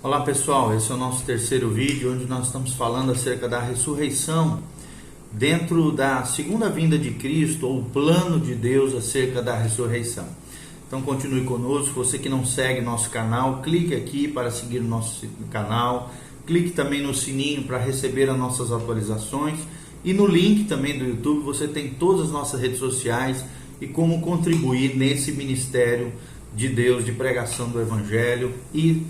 Olá pessoal, esse é o nosso terceiro vídeo onde nós estamos falando acerca da ressurreição dentro da segunda vinda de Cristo, ou o plano de Deus acerca da ressurreição. Então continue conosco. Você que não segue nosso canal, clique aqui para seguir o nosso canal, clique também no sininho para receber as nossas atualizações, e no link também do YouTube você tem todas as nossas redes sociais e como contribuir nesse ministério de Deus, de pregação do Evangelho e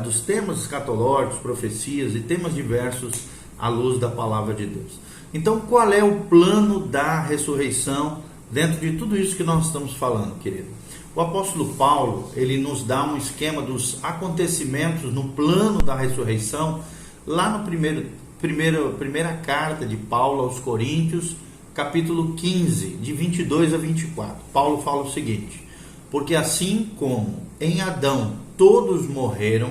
dos temas escatológicos, profecias e temas diversos à luz da palavra de Deus. Então, qual é o plano da ressurreição dentro de tudo isso que nós estamos falando, querido? O apóstolo Paulo, ele nos dá um esquema dos acontecimentos no plano da ressurreição, lá no primeira carta de Paulo aos Coríntios, capítulo 15, de 22 a 24. Paulo fala o seguinte: porque assim como em Adão todos morreram,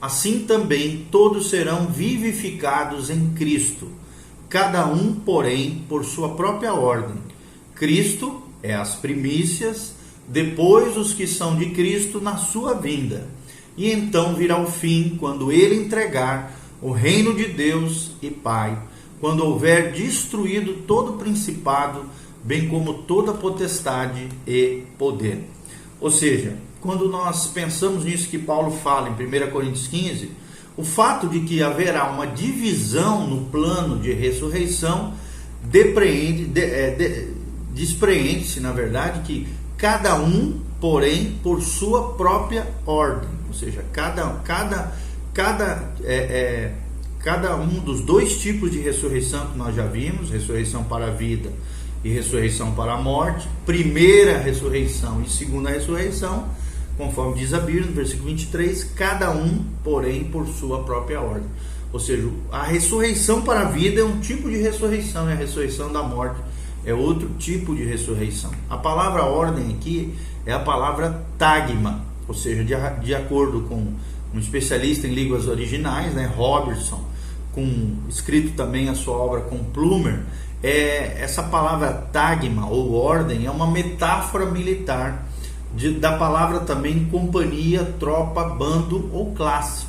assim também todos serão vivificados em Cristo, cada um, porém, por sua própria ordem. Cristo é as primícias, depois os que são de Cristo na sua vinda. E então virá o fim, quando ele entregar o reino de Deus e Pai, quando houver destruído todo principado, bem como toda potestade e poder. Ou seja, quando nós pensamos nisso que Paulo fala em 1 Coríntios 15, o fato de que haverá uma divisão no plano de ressurreição despreende-se, na verdade, que cada um, porém, por sua própria ordem. Ou seja, cada um dos dois tipos de ressurreição que nós já vimos, ressurreição para a vida e ressurreição para a morte, primeira ressurreição e segunda ressurreição, conforme diz a Bíblia no versículo 23, cada um, porém, por sua própria ordem. Ou seja, a ressurreição para a vida é um tipo de ressurreição, e a ressurreição da morte é outro tipo de ressurreição. A palavra ordem aqui é a palavra tagma, ou seja, de acordo com um especialista em línguas originais, Robertson, escrito também a sua obra com Plumer, essa palavra tagma ou ordem é uma metáfora militar da palavra também companhia, tropa, bando ou classe.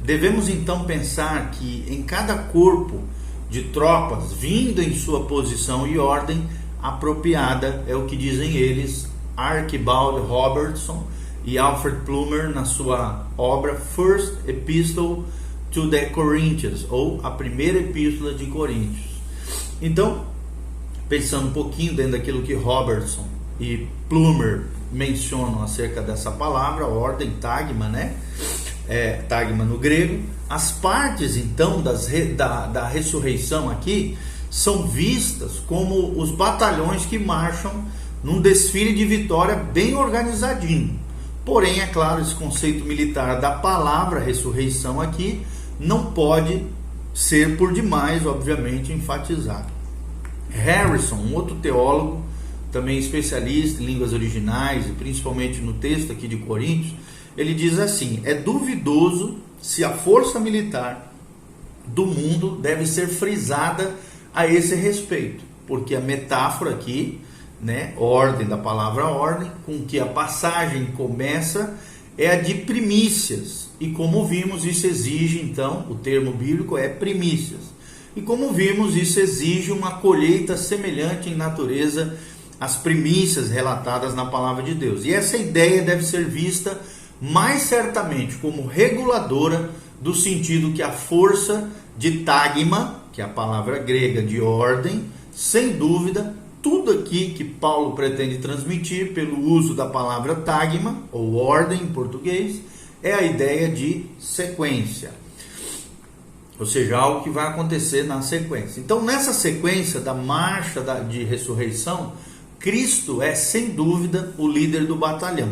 Devemos então pensar que em cada corpo de tropas, vindo em sua posição e ordem apropriada, é o que dizem eles, Archibald Robertson e Alfred Plumer, na sua obra First Epistle to the Corinthians, ou a primeira epístola de Coríntios. Então, pensando um pouquinho dentro daquilo que Robertson e Plumer mencionam acerca dessa palavra, ordem, tagma, tagma no grego, as partes então da ressurreição aqui são vistas como os batalhões que marcham num desfile de vitória bem organizadinho. Porém, é claro, esse conceito militar da palavra ressurreição aqui não pode ser por demais, obviamente, enfatizado. Harrison, um outro teólogo, também especialista em línguas originais e principalmente no texto aqui de Coríntios, ele diz assim: é duvidoso se a força militar do mundo deve ser frisada a esse respeito, porque a metáfora aqui, ordem, da palavra ordem, com que a passagem começa, é a de primícias, e como vimos, isso exige, então, o termo bíblico é primícias, e como vimos, isso exige uma colheita semelhante em natureza às primícias relatadas na palavra de Deus. E essa ideia deve ser vista mais certamente como reguladora, do sentido que a força de tagma, que é a palavra grega de ordem, sem dúvida, tudo aqui que Paulo pretende transmitir pelo uso da palavra tagma, ou ordem em português, é a ideia de sequência. Ou seja, algo que vai acontecer na sequência. Então, nessa sequência da marcha de ressurreição, Cristo é, sem dúvida, o líder do batalhão.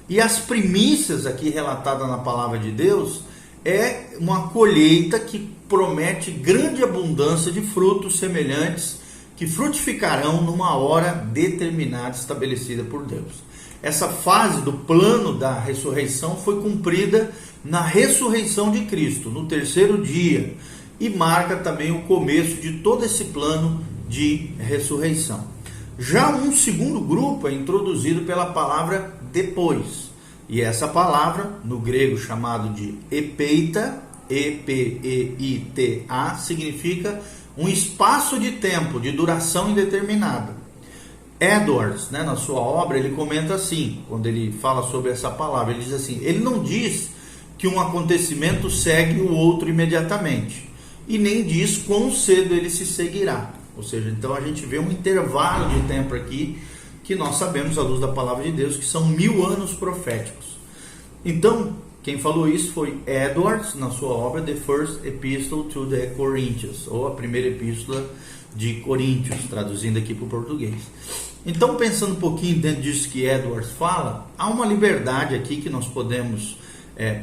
E as primícias aqui relatadas na palavra de Deus é uma colheita que promete grande abundância de frutos semelhantes que frutificarão numa hora determinada, estabelecida por Deus. Essa fase do plano da ressurreição foi cumprida na ressurreição de Cristo, no terceiro dia, e marca também o começo de todo esse plano de ressurreição. Já um segundo grupo é introduzido pela palavra depois. E essa palavra, no grego chamado de epeita, E-P-E-I-T-A, significa um espaço de tempo, de duração indeterminada. Edwards, na sua obra, ele comenta assim, quando ele fala sobre essa palavra, ele diz assim, ele não diz que um acontecimento segue o outro imediatamente, e nem diz quão cedo ele se seguirá. Ou seja, então a gente vê um intervalo de tempo aqui, que nós sabemos, à luz da palavra de Deus, que são 1000 anos proféticos. Então, quem falou isso foi Edwards, na sua obra The First Epistle to the Corinthians, ou a primeira epístola de Coríntios, traduzindo aqui para o português. Então, pensando um pouquinho dentro disso que Edwards fala, há uma liberdade aqui que nós podemos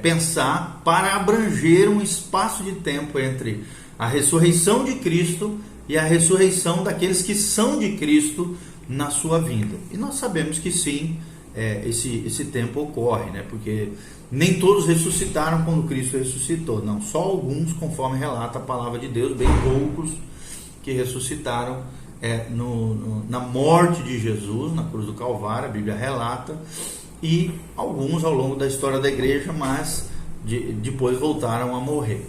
pensar para abranger um espaço de tempo entre a ressurreição de Cristo e a ressurreição daqueles que são de Cristo na sua vinda. E nós sabemos que sim, esse tempo ocorre, porque nem todos ressuscitaram quando Cristo ressuscitou, não, só alguns, conforme relata a palavra de Deus, bem poucos que ressuscitaram na morte de Jesus, na cruz do Calvário, a Bíblia relata, e alguns ao longo da história da igreja, mas depois voltaram a morrer.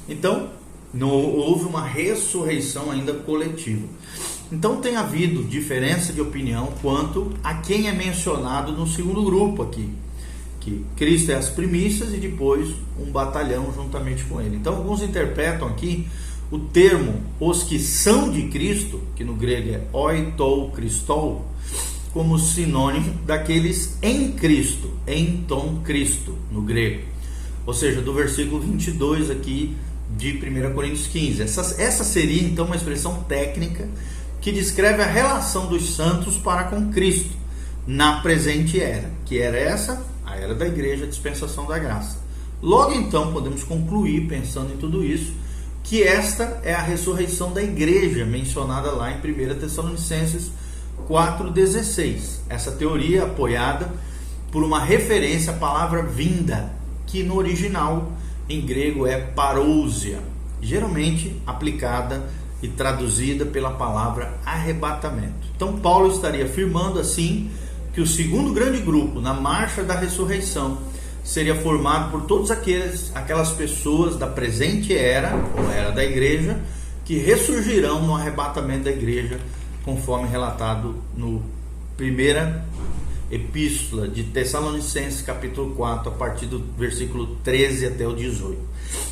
Então, não houve uma ressurreição ainda coletiva. Então tem havido diferença de opinião quanto a quem é mencionado no segundo grupo aqui, que Cristo é as primícias e depois um batalhão juntamente com ele. Então alguns interpretam aqui o termo os que são de Cristo, que no grego é oitou Christou, como sinônimo daqueles em Cristo, em tom Cristo, no grego. Ou seja, do versículo 22 aqui de 1 Coríntios 15. Essa seria então uma expressão técnica que descreve a relação dos santos para com Cristo na presente era, que era essa, a era da igreja, a dispensação da graça. Logo então podemos concluir, pensando em tudo isso, que esta é a ressurreição da igreja mencionada lá em 1 Tessalonicenses 4,16. Essa teoria é apoiada por uma referência à palavra vinda, que no original em grego é parousia, geralmente aplicada e traduzida pela palavra arrebatamento. Então Paulo estaria afirmando assim que o segundo grande grupo na marcha da ressurreição seria formado por todas aquelas pessoas da presente era, ou era da igreja, que ressurgirão no arrebatamento da igreja, conforme relatado no primeira epístola de Tessalonicenses, capítulo 4, a partir do versículo 13 até o 18.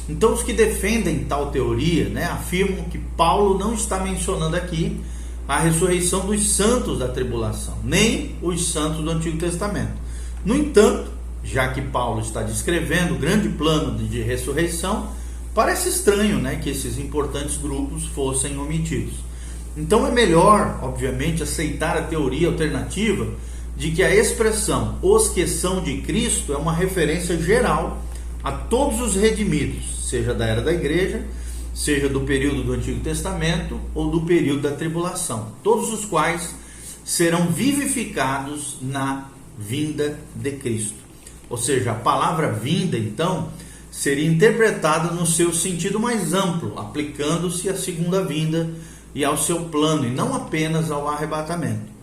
Então os que defendem tal teoria, afirmam que Paulo não está mencionando aqui a ressurreição dos santos da tribulação, nem os santos do Antigo Testamento. No entanto, já que Paulo está descrevendo o grande plano de ressurreição, parece estranho que esses importantes grupos fossem omitidos. Então é melhor, obviamente, aceitar a teoria alternativa de que a expressão os que são de Cristo é uma referência geral a todos os redimidos, seja da era da igreja, seja do período do Antigo Testamento ou do período da tribulação, todos os quais serão vivificados na vinda de Cristo. Ou seja, a palavra vinda, então, seria interpretada no seu sentido mais amplo, aplicando-se à segunda vinda e ao seu plano, e não apenas ao arrebatamento.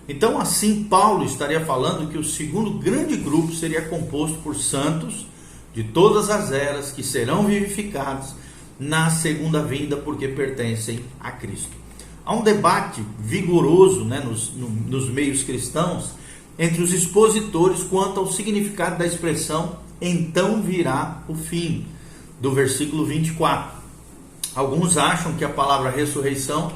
Então, assim, Paulo estaria falando que o segundo grande grupo seria composto por santos de todas as eras que serão vivificados na segunda vinda porque pertencem a Cristo. Há um debate vigoroso nos meios cristãos entre os expositores quanto ao significado da expressão então virá o fim, do versículo 24. Alguns acham que a palavra ressurreição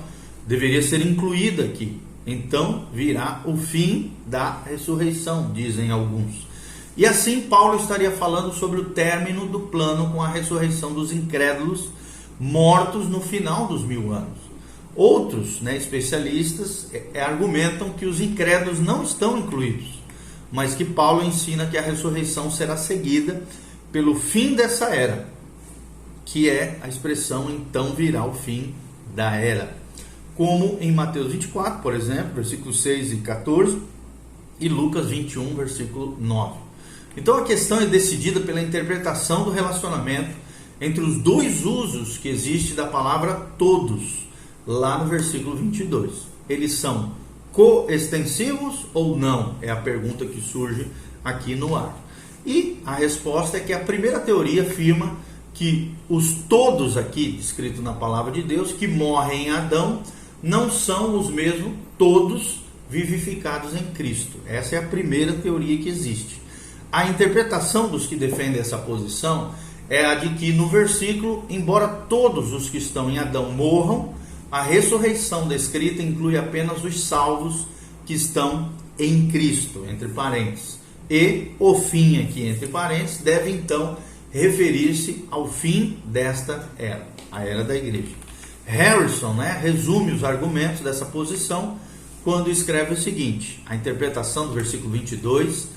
deveria ser incluída aqui. Então virá o fim da ressurreição, dizem alguns. E assim Paulo estaria falando sobre o término do plano com a ressurreição dos incrédulos mortos no final dos 1000 anos. Outros especialistas argumentam que os incrédulos não estão incluídos, mas que Paulo ensina que a ressurreição será seguida pelo fim dessa era, que é a expressão então virá o fim da era, como em Mateus 24, por exemplo, versículos 6 e 14, e Lucas 21, versículo 9. Então a questão é decidida pela interpretação do relacionamento entre os dois usos que existe da palavra todos, lá no versículo 22. Eles são coextensivos ou não? É a pergunta que surge aqui no ar. E a resposta é que a primeira teoria afirma que os todos aqui, descrito na palavra de Deus, que morrem em Adão, não são os mesmos todos vivificados em Cristo. Essa é a primeira teoria que existe. A interpretação dos que defendem essa posição é a de que no versículo, embora todos os que estão em Adão morram, a ressurreição descrita inclui apenas os salvos que estão em Cristo, entre parênteses. E o fim aqui, entre parênteses, deve então referir-se ao fim desta era, a era da igreja. Harrison, resume os argumentos dessa posição quando escreve o seguinte: a interpretação do versículo 22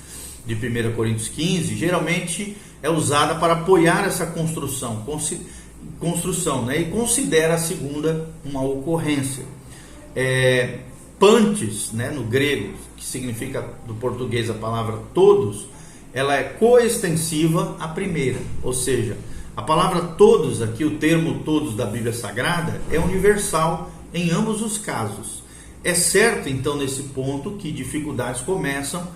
de 1 Coríntios 15 geralmente é usada para apoiar essa construção, e considera a segunda uma ocorrência. Pantes, no grego, que significa do português a palavra todos, ela é coextensiva à primeira, ou seja, a palavra todos aqui, o termo todos da Bíblia Sagrada, é universal em ambos os casos. É certo, então, nesse ponto, que dificuldades começam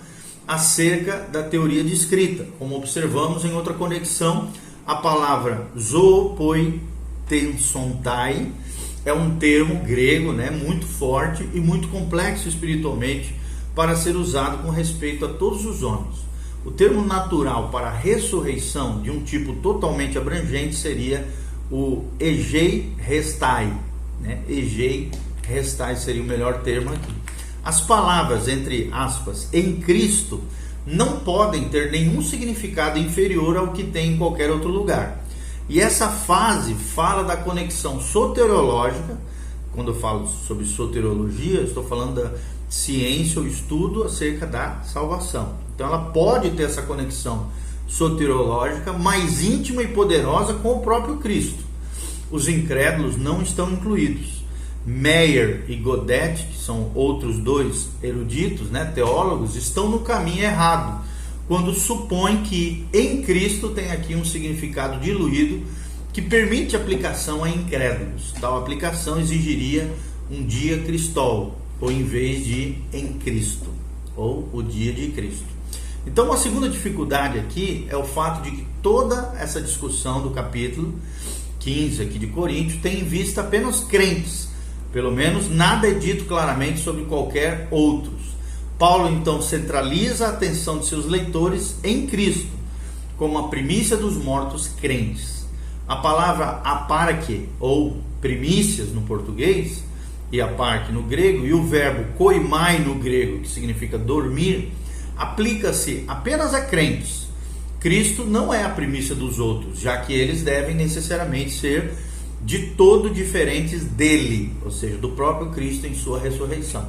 acerca da teoria descrita. Como observamos em outra conexão, a palavra zoopoitensontai é um termo grego, muito forte e muito complexo espiritualmente para ser usado com respeito a todos os homens. O termo natural para a ressurreição de um tipo totalmente abrangente seria o egei restai. Egei restai seria o melhor termo aqui. As palavras, entre aspas, em Cristo, não podem ter nenhum significado inferior ao que tem em qualquer outro lugar. E essa fase fala da conexão soteriológica. Quando eu falo sobre soteriologia, eu estou falando da ciência ou estudo acerca da salvação. Então ela pode ter essa conexão soteriológica mais íntima e poderosa com o próprio Cristo. Os incrédulos não estão incluídos. Meyer e Godet, que são outros dois eruditos, teólogos, estão no caminho errado quando supõem que em Cristo tem aqui um significado diluído que permite aplicação a incrédulos. Tal aplicação exigiria um dia cristol, ou em vez de em Cristo, ou o dia de Cristo. Então, a segunda dificuldade aqui é o fato de que toda essa discussão do capítulo 15 aqui de Coríntios tem em vista apenas crentes. Pelo menos nada é dito claramente sobre qualquer outros. Paulo então centraliza a atenção de seus leitores em Cristo, como a primícia dos mortos crentes. A palavra aparque, ou primícias no português, e aparque no grego, e o verbo koimai no grego, que significa dormir, aplica-se apenas a crentes. Cristo não é a primícia dos outros, já que eles devem necessariamente ser de todo diferentes dele, ou seja, do próprio Cristo em sua ressurreição.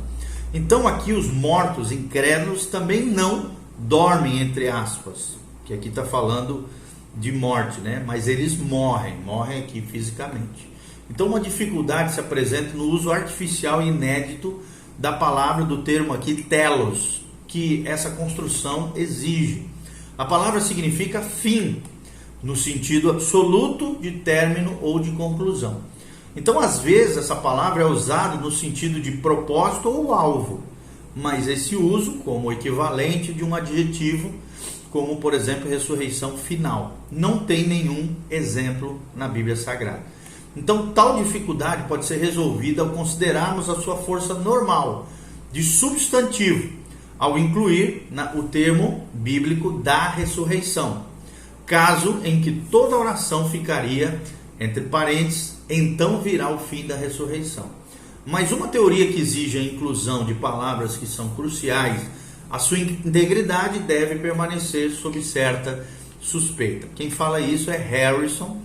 Então aqui os mortos incrédulos também não dormem, entre aspas, que aqui está falando de morte, mas eles morrem aqui fisicamente. Então uma dificuldade se apresenta no uso artificial e inédito da palavra, do termo aqui telos, que essa construção exige. A palavra significa fim, no sentido absoluto de término ou de conclusão. Então, às vezes, essa palavra é usada no sentido de propósito ou alvo, mas esse uso como equivalente de um adjetivo, como, por exemplo, ressurreição final. Não tem nenhum exemplo na Bíblia Sagrada. Então, tal dificuldade pode ser resolvida ao considerarmos a sua força normal, de substantivo, ao incluir o termo bíblico da ressurreição, caso em que toda oração ficaria, entre parênteses, então virá o fim da ressurreição. Mas uma teoria que exige a inclusão de palavras que são cruciais, a sua integridade deve permanecer sob certa suspeita. Quem fala isso é Harrison,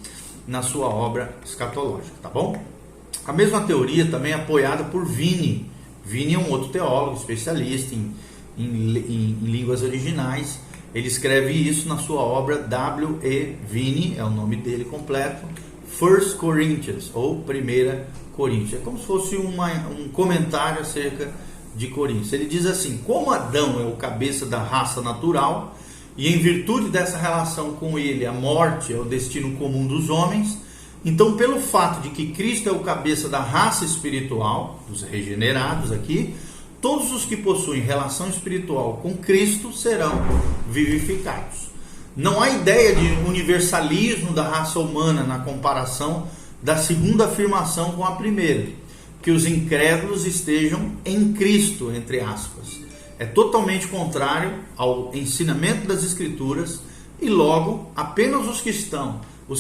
na sua obra escatológica, tá bom? A mesma teoria também é apoiada por Vini. Vini é um outro teólogo, especialista em línguas originais. Ele escreve isso na sua obra W.E. Vini, é o nome dele completo, 1 Corinthians, ou 1 Coríntios. É como se fosse um comentário acerca de Coríntios. Ele diz assim: como Adão é o cabeça da raça natural, e em virtude dessa relação com ele, a morte é o destino comum dos homens, então pelo fato de que Cristo é o cabeça da raça espiritual, dos regenerados aqui, todos os que possuem relação espiritual com Cristo serão vivificados. não há ideia de universalismo da raça humana na comparação da segunda afirmação com a primeira, que os incrédulos estejam em Cristo, entre aspas. É totalmente contrário ao ensinamento das Escrituras e logo apenas os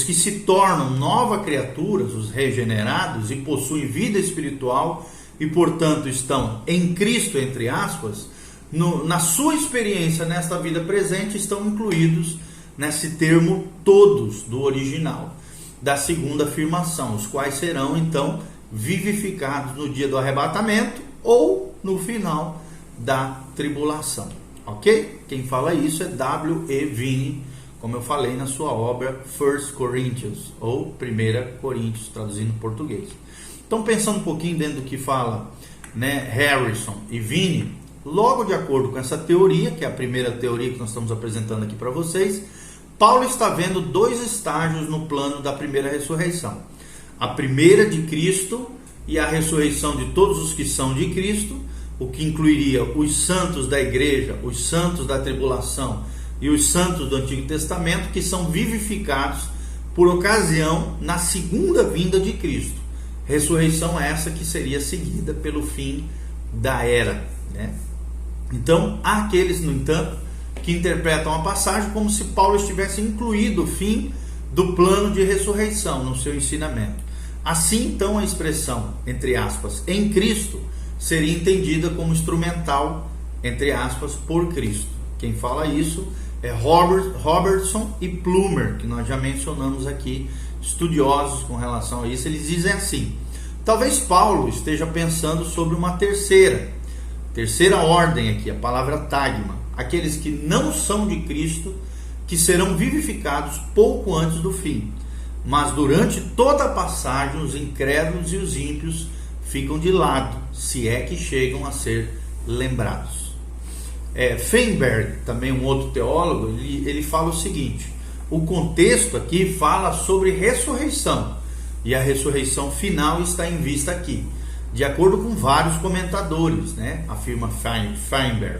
que se tornam nova criaturas, os regenerados e possuem vida espiritual e portanto estão em Cristo, entre aspas, na sua experiência nesta vida presente estão incluídos nesse termo todos do original, da segunda afirmação, os quais serão então vivificados no dia do arrebatamento ou no final da tribulação, ok? Quem fala isso é W.E. Vine, como eu falei na sua obra 1 Coríntios, ou 1 Coríntios, traduzindo em português. Então, pensando um pouquinho dentro do que fala, né, Harrison e Vine, logo de acordo com essa teoria, que é a primeira teoria que nós estamos apresentando aqui para vocês, Paulo está vendo dois estágios no plano da primeira ressurreição. A primeira de Cristo e a ressurreição de todos os que são de Cristo, o que incluiria os santos da igreja, os santos da tribulação e os santos do Antigo Testamento, que são vivificados por ocasião na segunda vinda de Cristo. Ressurreição essa que seria seguida pelo fim da era, né? Então, há aqueles, no entanto, que interpretam a passagem como se Paulo estivesse incluído o fim do plano de ressurreição no seu ensinamento. Assim, então, a expressão, entre aspas, em Cristo, seria entendida como instrumental, entre aspas, por Cristo. Quem fala isso é Robertson e Plumer, que nós já mencionamos aqui, estudiosos com relação a isso. Eles dizem assim: talvez Paulo esteja pensando sobre uma terceira ordem aqui, a palavra tagma, aqueles que não são de Cristo, que serão vivificados pouco antes do fim, mas durante toda a passagem os incrédulos e os ímpios ficam de lado, se é que chegam a ser lembrados. Feinberg, também um outro teólogo, ele fala o seguinte: o contexto aqui fala sobre ressurreição, e a ressurreição final está em vista aqui, de acordo com vários comentadores, né? Afirma Feinberg.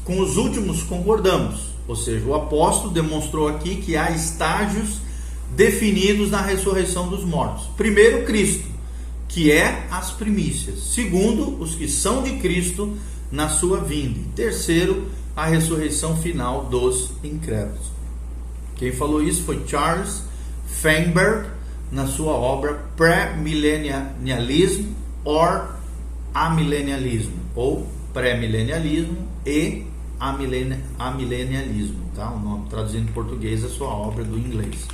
Com os últimos concordamos, ou seja, o apóstolo demonstrou aqui que há estágios definidos na ressurreição dos mortos. Primeiro, Cristo, que é as primícias. Segundo, os que são de Cristo na sua vinda. E terceiro, a ressurreição final dos incrédulos. Quem falou isso foi Charles Feinberg, na sua obra Pré-milenialism or Amilenialismo, ou Pré-milenialismo e Amilenialismo, tá? O nome traduzindo em português a sua obra do inglês.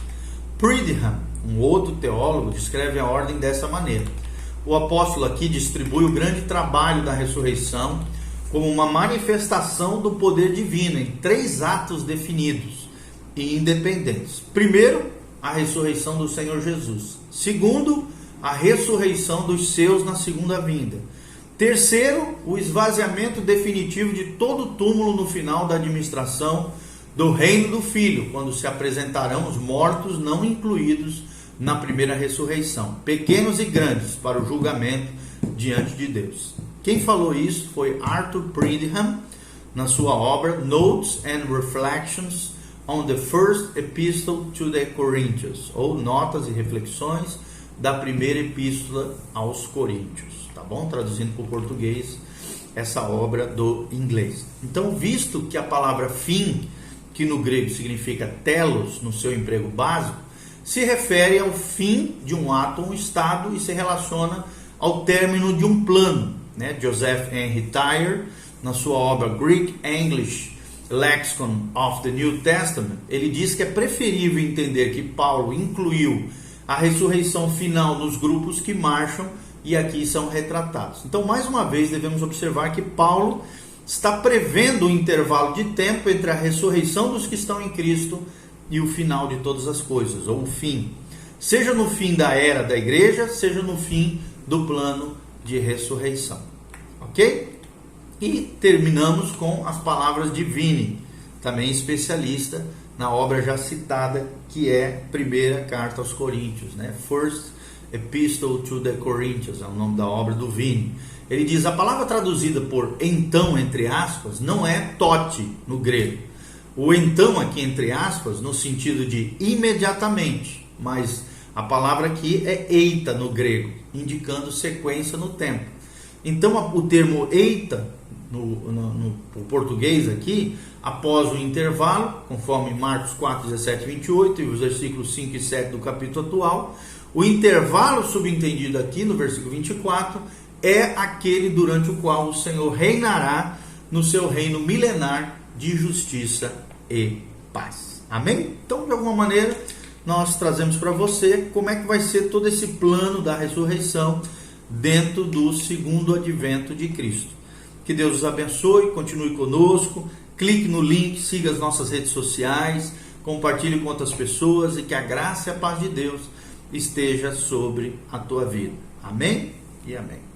Pridham, um outro teólogo, descreve a ordem dessa maneira: o apóstolo aqui distribui o grande trabalho da ressurreição como uma manifestação do poder divino em 3 atos definidos e independentes. Primeiro, a ressurreição do Senhor Jesus. Segundo, a ressurreição dos seus na segunda vinda. Terceiro, o esvaziamento definitivo de todo o túmulo no final da administração do reino do Filho, quando se apresentarão os mortos não incluídos na primeira ressurreição, pequenos e grandes, para o julgamento diante de Deus. Quem falou isso foi Arthur Pridham, na sua obra Notes and Reflections on the First Epistle to the Corinthians, ou Notas e Reflexões da primeira epístola aos Coríntios, tá bom? Traduzindo para o português essa obra do inglês. Então, visto que a palavra fim, que no grego significa telos no seu emprego básico, se refere ao fim de um ato ou um estado e se relaciona ao término de um plano, né? Joseph Henry Tyre, na sua obra Greek English Lexicon of the New Testament, ele diz que é preferível entender que Paulo incluiu a ressurreição final nos grupos que marcham e aqui são retratados. Então, mais uma vez, devemos observar que Paulo está prevendo um intervalo de tempo entre a ressurreição dos que estão em Cristo e o final de todas as coisas, ou o fim. Seja no fim da era da igreja, seja no fim do plano de ressurreição. Ok? E terminamos com as palavras de Vine, também especialista na obra já citada, que é primeira carta aos Coríntios, né? First Epistle to the Corinthians, é o nome da obra do Vine. Ele diz: a palavra traduzida por então, entre aspas, não é tote no grego, O então aqui entre aspas, no sentido de imediatamente, mas a palavra aqui é eita no grego, indicando sequência no tempo. Então o termo eita no português aqui, após o intervalo, conforme Marcos 4, 17 e 28 e os versículos 5 e 7 do capítulo atual, o intervalo subentendido aqui no versículo 24 é aquele durante o qual o Senhor reinará no seu reino milenar de justiça e paz. Amém? Então, de alguma maneira, nós trazemos para você como é que vai ser todo esse plano da ressurreição dentro do segundo advento de Cristo. Que Deus os abençoe, continue conosco, clique no link, siga as nossas redes sociais, compartilhe com outras pessoas e que a graça e a paz de Deus esteja sobre a tua vida. Amém e amém.